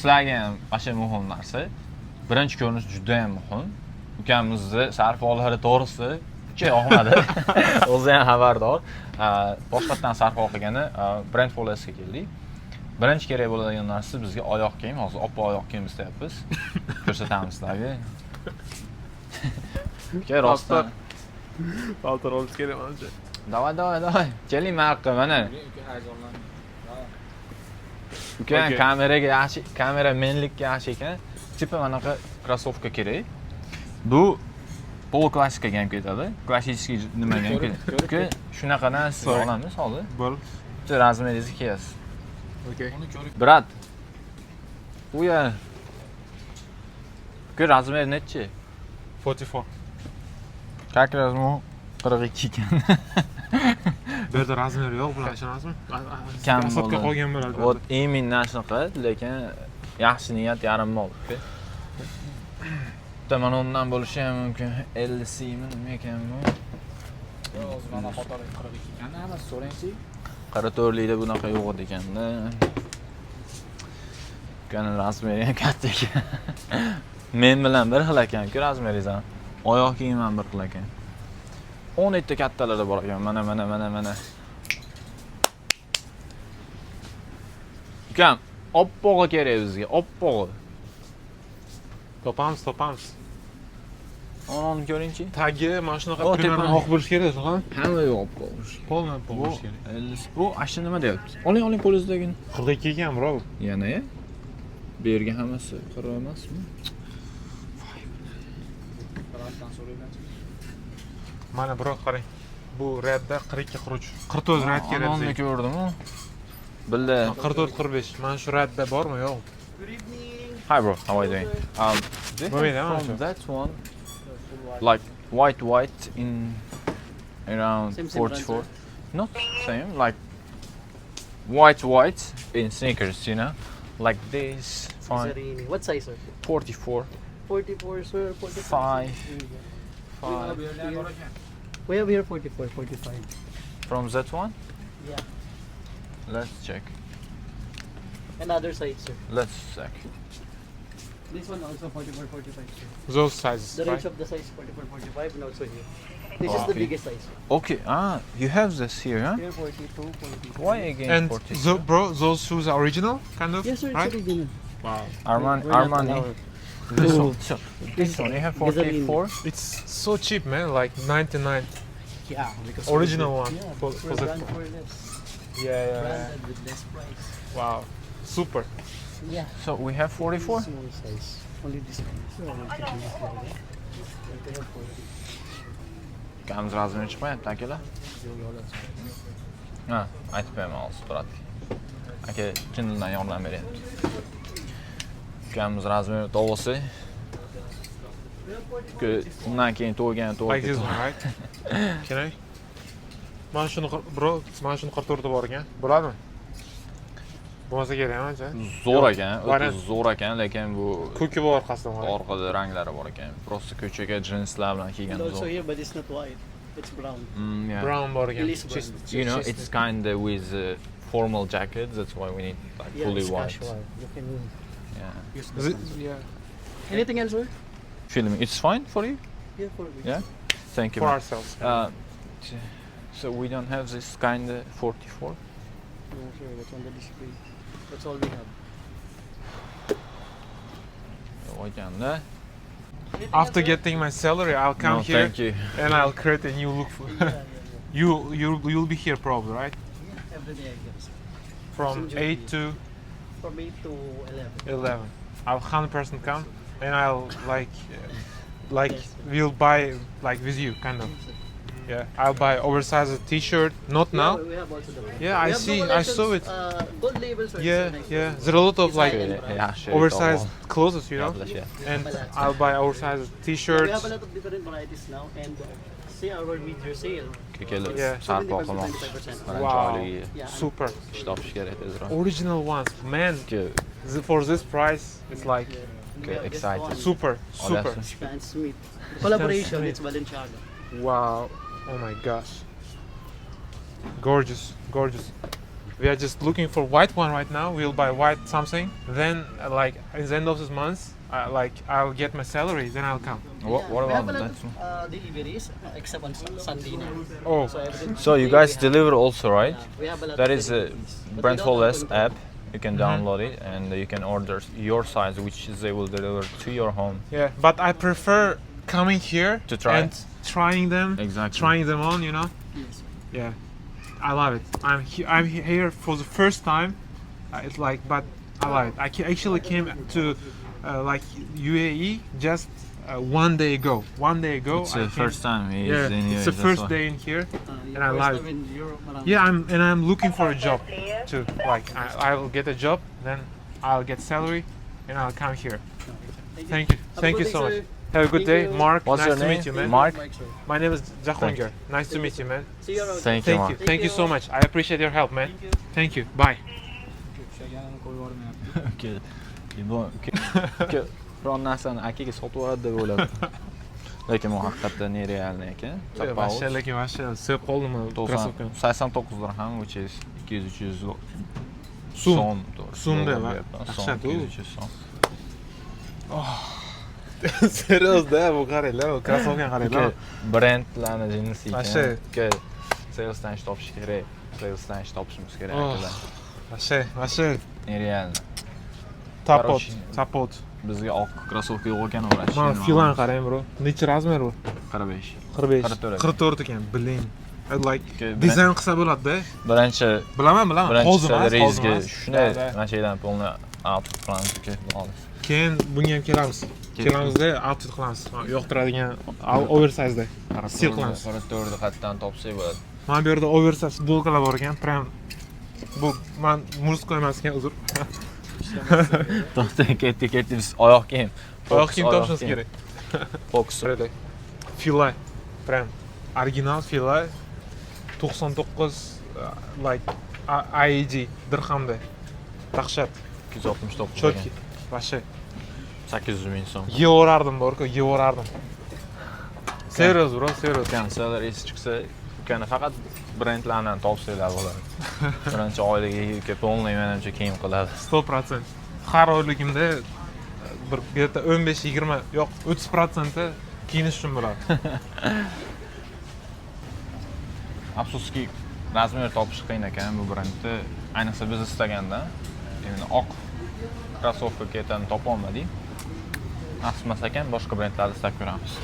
sizlarga ham o'sha muhim narsa. Birinchi ko'rinish juda ham muhim. Ukamizni sarf-olari to'g'risida uncha yoqmadi. O'zi ham xabardor. Boshqatdan sarf-ol qilgani Brand Folesga keldik. Birinchi kerak bo'ladigan narsa bizga oyoq kiyim. Hozir oppoq oyoq kiyim istayapmiz. Ko'rsatamiz sizlarga. Uka rostdan paltar olish kerak menimcha. Davay. Keling marqa mana. Uka kameraga yaxshi, kameramanlikka yaxshi ekan. Tipa manaqa krossovka kerak. Bu pol klassikaga ham ketadi. Klassik nimaga ham ketadi. Uka shunaqadan siz olamiz hozir. Bo'ldi. Bitta razmeringizni kiyasiz. Okay. Brat. Uya. Uka razmer nechi? 44. Как размер? 42 ekan. Bu yerda razmer yo'q, bular ishonasizmi? Kam Asabga qolgan bo'ladi. Вот именно shunaqa, lekin yaxshi niyat yarim mol. Bitta mana undan bo'lishi ham mumkin. 50 mi nima ekan bu? O'zi mana qator 42 ekan, hammasi so'rangchi. 44 likda bunaqa yo'q edi ekanda. Qani razmeri ham katta ekan. Men bilan bir xil ekan-ku razmeringiz ham. Oyoq kiyim ham bir xil ekan. 17 ta kattalari bor ekan. Mana. Ukam, oppog'i kerak bizga, oppog'i. Topamiz. Onu ko'ringchi. Tagi mana shunaqa примерно oq bo'lish kerak, ha? Hamma yo'q oppog'. Polna bo'lish kerak. 50. Bu ashna nima deyapti? Oling polizdagini. 42 ekan, bro. Yana ya? Bu yerga hammasi qirq emasmi? Tarafdan so'raymanchi. Mana bro, qarang. Bu redda 42 quruvchi. 44 red kerak Uni bizga. ko'rdim-ku. Bildi. 44-45. Mana shu redda bormi, yo'q? Hi bro, how are you doing? Bo'lmaydi, mana From shu. that one, like white in around Same 44. Not same, like white in sneakers, you know, like this. Fine. Zarini. What size, sir? 44, 44, sir. 45. 5, We 5. have here 44, 45. From that one, Yeah. let's check. Another size, sir. Let's check. This one also 44, 45, sir. Those sizes, The range right? of the size 44, 45, and also here. This is the Okay. biggest size. Okay, you have this here, huh? Here 42, 43. Why again And 42? bro, those shoes are original, kind of, Yes, sir. It's right? original. Wow. Armani. This one, you have 44? It's so cheap, man. Like 99. Yeah, because Original one. Yeah, For for that. brand for less. Yeah. Branded with less price. Wow. Super. Yeah. So we have 44? Small size. Only this one. So I will take this one. They have 40. Ukamiz razmeri chiqmayapti akalar. Ha, aytib beraman hozir turadi. Aka chindan yordam beryapti. Ukamiz razmeri to'g'risi. Undan keyin to'ygan Like this one, right? Can I? Mana shuni bro, mana shuni 44 bor ekan. Bo'ladimi? Bo'lmasa kerak menimcha. zo'r ekan, o'ta Variant. zo'r ekan, lekin bu Ko'ki bor orqasida. orqada ranglari bor ekan. Prosta ko'chaga jinslar bilan And kiygan also zo'r. here, but it's not white. It's brown. Yeah. Brown bor ekan. Elise brand. You know, it's kind of with formal jacket. That's why we need like Yeah, fully it's white. casual. You can Yeah. use Is this it? one. Yeah. Anything else, sir? Filming. It's fine for you? Yeah, for me. Yeah. Thank you. For man. ourselves. So we don't have this kind of 44. No, sir. That's on the display. That's all we have. O'ganda. After getting my salary, I'll come No, here thank you. and I'll create a new look for you'll be here probably, right? Yeah, every day I guess. From Enjoy 8 it. to From 8 to 11. 11. I'll 100% come and I'll like Yes. we'll buy like with you kind of. Yeah, I'll buy oversized t-shirt. Not now. We have also the Yeah, I we have see. no I saw it. collections, gold labels. Are Yeah, next yeah. one. There are a lot of It's like high-end brand. Yeah, oversized clothes, you know. Yeah. And I'll buy oversized We t-shirts. have a lot of different varieties now, and see our mid-year sale. Kelib Yeah. sarf 70%, qilmoqchi. 25%. Mana Wow. joyligi Yeah. Super. ish topish kerak tezroq. Original ones, man. For this price, it's like We have this excited. one, super, super. that's- Stan Smith. Collaboration. Smith. It's Balenciaga. Wow. Oh my gosh. Gorgeous, gorgeous. We are just looking for white one right now. We'll buy white something. Then, like at the end of this month, I'll get my salary. Then I'll come. What We have about a lot that? of deliveries, except on Sunday now. Oh, So every So you guys deliver also, right? we have a lot That of is a deliveries. But we Brent don't Hollis open app. You can download it and you can order your size, which they will deliver to your home. yeah. But I prefer coming here To try and trying them, Exactly. trying them on. You know. Yes. Yeah, I love it. I'm here for the first time. It's like, but I love it. Actually came to like UAE just 1 day ago. 1 day ago. It's I the came- first time he Yeah, is in here. it's the that's first why. day in here. Your And I first love time in Europe, around- Yeah, I'm looking for a job too. Like I will get a job, then I'll get salary, and I'll come here. Thank you. Have a Thank good you so day, much. sir. Have a good Thank day, you. Mark. What's nice your to name? meet you, man. Mark? Mike, sir. My name is Jahongir. Nice to meet you, man. See you around. Thank you, Thank Mark. you. Thank you so much. I appreciate your help, man. Thank you. Bye. O'xshaganini qo'yib yubormayapti. Biron narsani akaga sotib yuboradi deb o'yladim. Lekin bu haqiqatdan nerealniy ekan. Вообще, lekin вообще sevib qoldimmi krossovkani. 89 dirham, which is 200-300 So'm. so'm. So'mda va So'm, dahshat u. 200 so'm. Seriozda bu qaranglar, bu krossovkani qaranglar. Brendlarni jinsi Вообще. ekan. Salesdan ish topish kerak. Salesdan ish topishimiz kerak Oh. akalar. Вообще Nerealniy. tapot, Короче. tapot. Bizga oq krossovka yo'q ekan o'rash. Mana filan qarang, bro. Necha razmer bu? 45. 45. 44. 44 ekan, blin. Like Okay, dizayn qilsa bo'ladi-da. Birinchi Bilaman. Hozir emas, reizga hozir emas. shunday Da, da. nachaydan polni outfit qilamiz xolis. Keyin bunga ham kelamiz. Kelamizda outfit qilamiz. Yoqtiradigan oversize-da. Stil qilamiz. 44 qatdan topsak bo'ladi. Mana bu yerda oversize futbolkalar bor ekan, prям bu men murskoy emas ekan, uzr. To'xtang, ketdik. Biz oyoq kiyim. Oyoq kiyim topishimiz kerak. Fokus. Fila. Prям original fila 99 like AED dirhamda. Dahshat. 269. Chotki. Вообще 800 ming so'm. yevorardim borku, yevorardim. Serios, bro, serios. Kanseller esi chiqsa, ukani faqat brendlardan topsanglar bo'ladi. Birinchi oyligiga polniy menimcha kiyim qiladi. 100%. Har oyligimda bir yerda 15-20 yo'q 30% kiyinish uchun bo'ladi. Afsuski, razmer topish qiyin ekan bu brendni. Ayniqsa biz istaganda, endi oq krossovka ketani topa olmadik. Asmas ekan, boshqa brendlarni istab ko'ramiz.